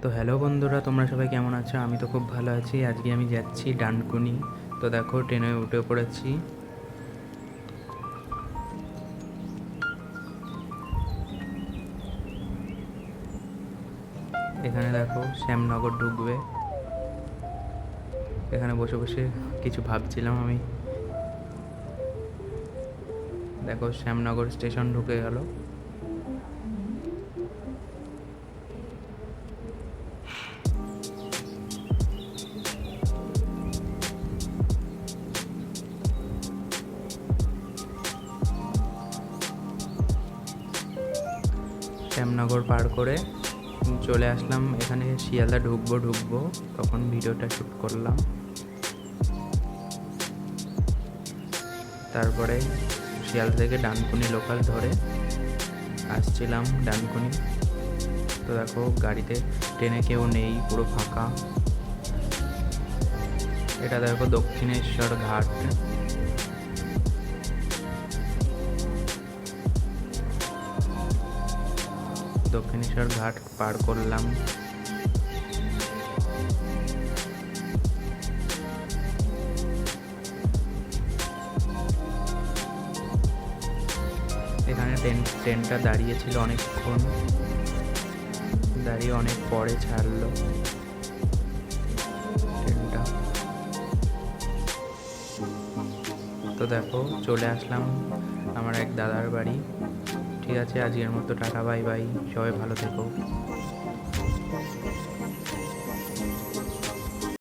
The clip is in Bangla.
তো হ্যালো বন্ধুরা, তোমরা সবাই কেমন আছো? আমি তো খুব ভালো আছি। আজকে আমি যাচ্ছি ডানকুনি। তো দেখো, ট্রেনে উঠে পড়েছি। এখানে দেখো শ্যামনগর ঢুকবে। এখানে বসে বসে কিছু ভাবছিলাম আমি। দেখো শ্যামনগর স্টেশন ঢুকে গেল। শ্যামনগর পার করে চলে আসলাম এখানে। শিয়ালদা ঢুকবো তখন ভিডিওটা শ্যুট করলাম। তারপরে শিয়ালদা থেকে ডানকুনি লোকাল ধরে আসছিলাম ডানকুনি। তো দেখো গাড়িতে, ট্রেনে কেউ নেই, পুরো ফাঁকা। এটা দেখো দক্ষিণেশ্বর ঘাট। দক্ষিণেশ্বর ঘাট পার করলাম। এখানে ট্রেনটা দাঁড়িয়েছিল অনেকক্ষণ, দাঁড়িয়ে অনেক পরে ছাড়লো ট্রেনটা। তো দেখো চলে আসলাম আমার এক দাদার বাড়ি। ঠিক আছে, আজকের মতো টাটা, বাই বাই, সবাই ভালো থেকো।